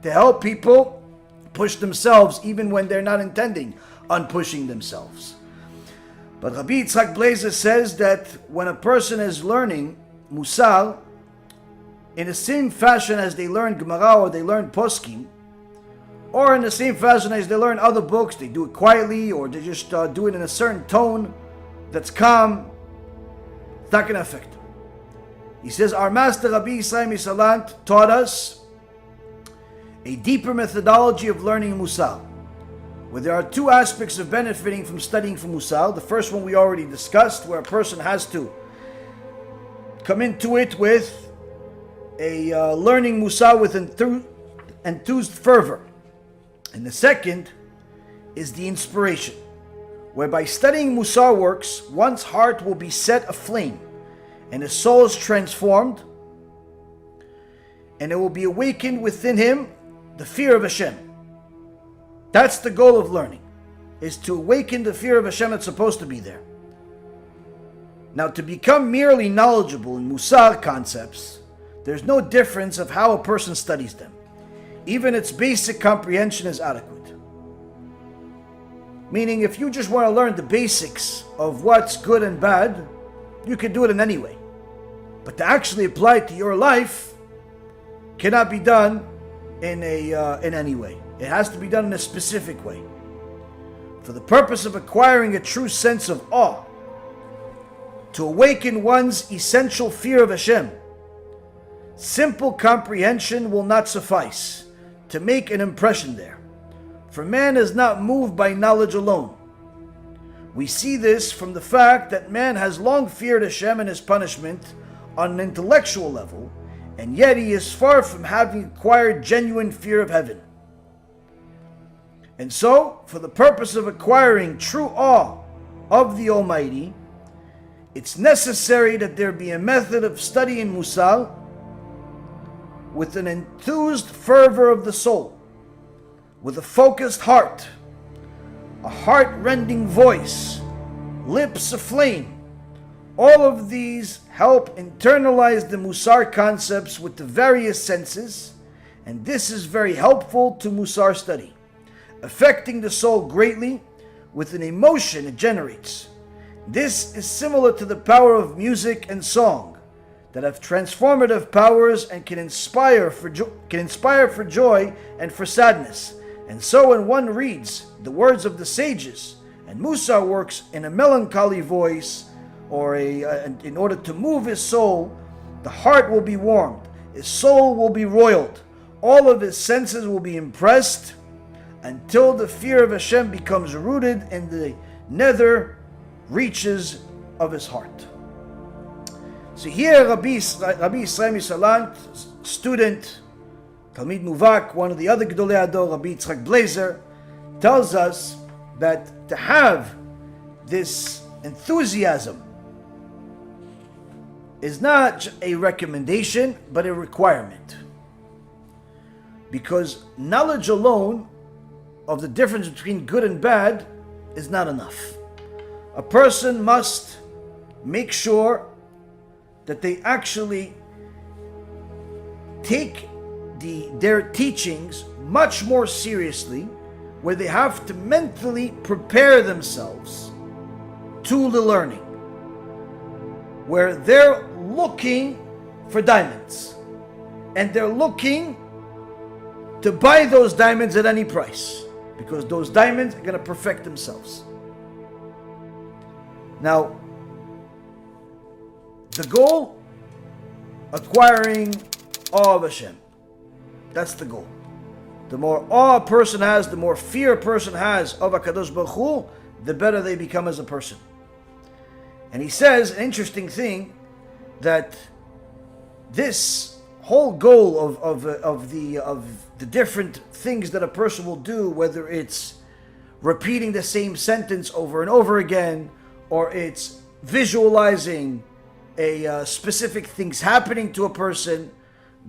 to help people push themselves even when they're not intending on pushing themselves. But Rabbi Yitzchak Blazer says that when a person is learning Mussar, in the same fashion as they learn Gemara or they learn Poskim, or in the same fashion as they learn other books, they do it quietly or they just do it in a certain tone that's calm, it's not going to affect them. He says, our master Rabbi Yisrael of Salant taught us a deeper methodology of learning Mussar, where there are two aspects of benefiting from studying from Mussar. The first one we already discussed, where a person has to come into it with a learning Mussar with enthused fervor. And the second is the inspiration, whereby studying Mussar works, one's heart will be set aflame, and his soul is transformed, and it will be awakened within him the fear of HaShem. That's the goal of learning, is to awaken the fear of HaShem that's supposed to be there. Now, to become merely knowledgeable in Mussar concepts, there's no difference of how a person studies them. Even its basic comprehension is adequate. Meaning, if you just want to learn the basics of what's good and bad, you can do it in any way. But to actually apply it to your life cannot be done in any way. It has to be done in a specific way. For the purpose of acquiring a true sense of awe, to awaken one's essential fear of Hashem, simple comprehension will not suffice to make an impression there. For man is not moved by knowledge alone. We see this from the fact that man has long feared Hashem and his punishment on an intellectual level, and yet he is far from having acquired genuine fear of heaven. And so, for the purpose of acquiring true awe of the Almighty, it's necessary that there be a method of studying Mussar with an enthused fervor of the soul, with a focused heart, a heart-rending voice, lips aflame. All of these help internalize the Mussar concepts with the various senses, and this is very helpful to Mussar study, affecting the soul greatly with an emotion it generates. This is similar to the power of music and song, that have transformative powers and can inspire for joy and for sadness. And so when one reads the words of the sages and Mussar works in a melancholy voice, or in order to move his soul, the heart will be warmed, his soul will be roiled, all of his senses will be impressed, until the fear of Hashem becomes rooted in the nether reaches of his heart. So here Rabbi Yisrael of Salant, student, Talmid Muvak, one of the other Gedolei Ador, Rabbi Yitzchak Blazer, tells us that to have this enthusiasm is not a recommendation, but a requirement. Because knowledge alone of the difference between good and bad is not enough. A person must make sure that they actually take their teachings much more seriously, where they have to mentally prepare themselves to the learning, where they're looking for diamonds, and they're looking to buy those diamonds at any price, because those diamonds are going to perfect themselves. Now, the goal, acquiring awe of Hashem. That's the goal. The more awe a person has, the more fear a person has of HaKadosh Baruch Hu, the better they become as a person. And he says an interesting thing, that this whole goal of the different things that a person will do, whether it's repeating the same sentence over and over again, or it's visualizing specific things happening to a person,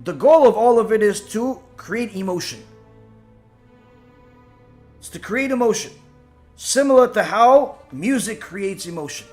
the goal of all of it is to create emotion. It's to create emotion, similar to how music creates emotion.